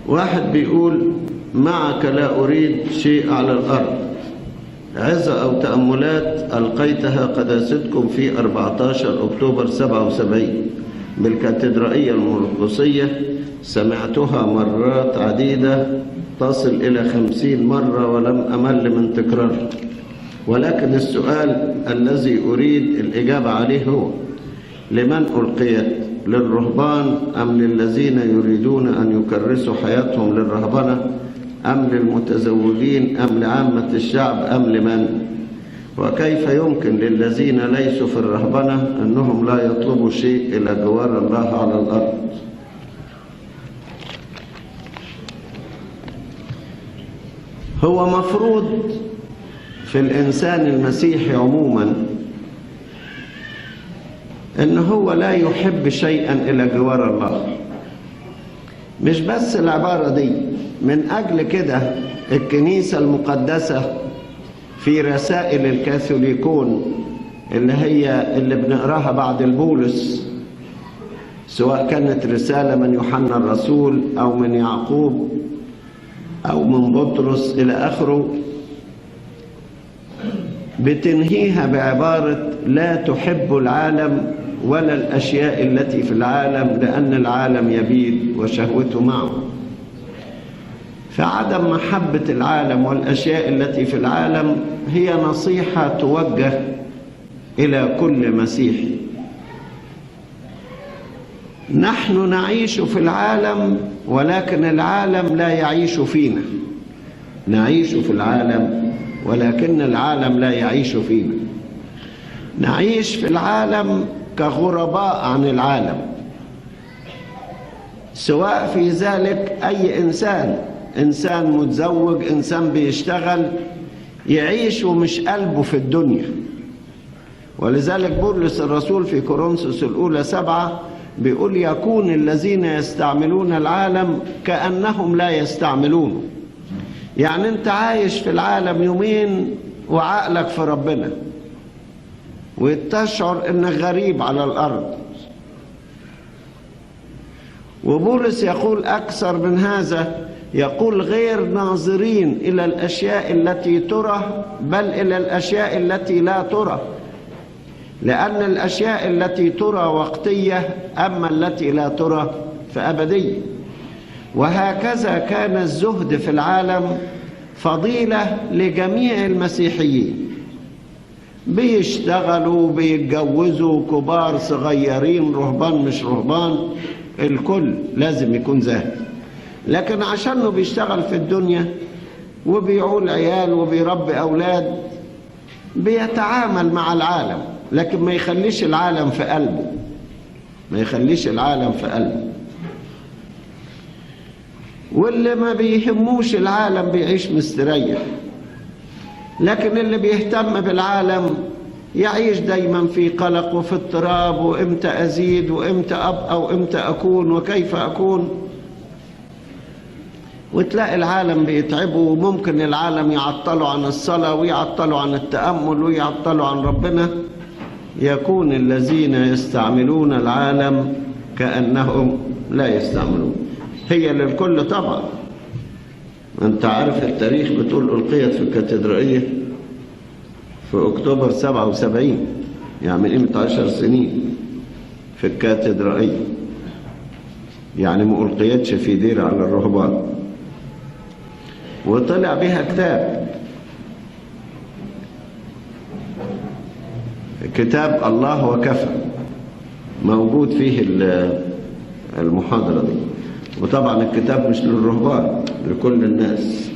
واحد بيقول: معك لا أريد شيء على الأرض، عظة أو تأملات ألقيتها قداستكم في 14 أكتوبر 77 بالكاتدرائية المرقسية، سمعتها مرات عديدة تصل إلى 50 مرة ولم أمل من تكرارها، ولكن السؤال الذي أريد الإجابة عليه هو: لمن ألقيت؟ للرهبان أم للذين يريدون أن يكرسوا حياتهم للرهبنة أم للمتزوجين أم لعامة الشعب أم لمن؟ وكيف يمكن للذين ليسوا في الرهبنة أنهم لا يطلبوا شيء إلى جوار الله على الأرض؟ هو مفروض في الإنسان المسيحي عموما إن هو لا يحب شيئا إلى جوار الله. مش بس العبارة دي، من أجل كده الكنيسة المقدسة في رسائل الكاثوليكون اللي بنقراها بعد البولس، سواء كانت رسالة من يوحنا الرسول أو من يعقوب أو من بطرس إلى آخره، بتنهيها بعبارة: لا تحب العالم ولا الأشياء التي في العالم، لأن العالم يبيد وشهوته معه. فعدم محبة العالم والأشياء التي في العالم هي نصيحة توجه إلى كل مسيحي. نحن نعيش في العالم ولكن العالم لا يعيش فينا. نعيش في العالم ولكن العالم لا يعيش فينا. نعيش في العالم كغرباء عن العالم، سواء في ذلك أي إنسان متزوج، إنسان بيشتغل، يعيش ومش قلبه في الدنيا. ولذلك بولس الرسول في كورنثوس الأولى 7 بيقول: يكون الذين يستعملون العالم كأنهم لا يستعملونه. يعني أنت عايش في العالم يومين وعقلك في ربنا، وتشعر أنك غريب على الأرض. وبولس يقول أكثر من هذا، يقول: غير ناظرين إلى الأشياء التي ترى بل إلى الأشياء التي لا ترى، لأن الأشياء التي ترى وقتية، أما التي لا ترى فأبدية. وهكذا كان الزهد في العالم فضيلة لجميع المسيحيين، بيشتغلوا بيتجوزوا، كبار صغيرين، رهبان مش رهبان، الكل لازم يكون زاهد. لكن عشانه بيشتغل في الدنيا وبيعول عيال وبيربي أولاد، بيتعامل مع العالم، لكن ما يخليش العالم في قلبه، ما يخليش العالم في قلبه. واللي ما بيهموش العالم بيعيش مستريح، لكن اللي بيهتم بالعالم يعيش دايما في قلق وفي اضطراب، وامتى أزيد وامتى أبقى وامتى أكون وكيف أكون. وتلاقي العالم بيتعبه، وممكن العالم يعطلوا عن الصلاة ويعطلوا عن التأمل ويعطلوا عن ربنا. يكون الذين يستعملون العالم كأنهم لا يستعملون. هي للكل طبعا. انت عارف التاريخ بتقول ألقيت في الكاتدرائية في أكتوبر 77، يعني من قيمة 10 سنين في الكاتدرائية، يعني ما ألقيتش في دير على الرهبان. وطلع بها كتاب الله وكفى، موجود فيه المحاضرة دي. وطبعا الكتاب مش للرهبان، لكل الناس.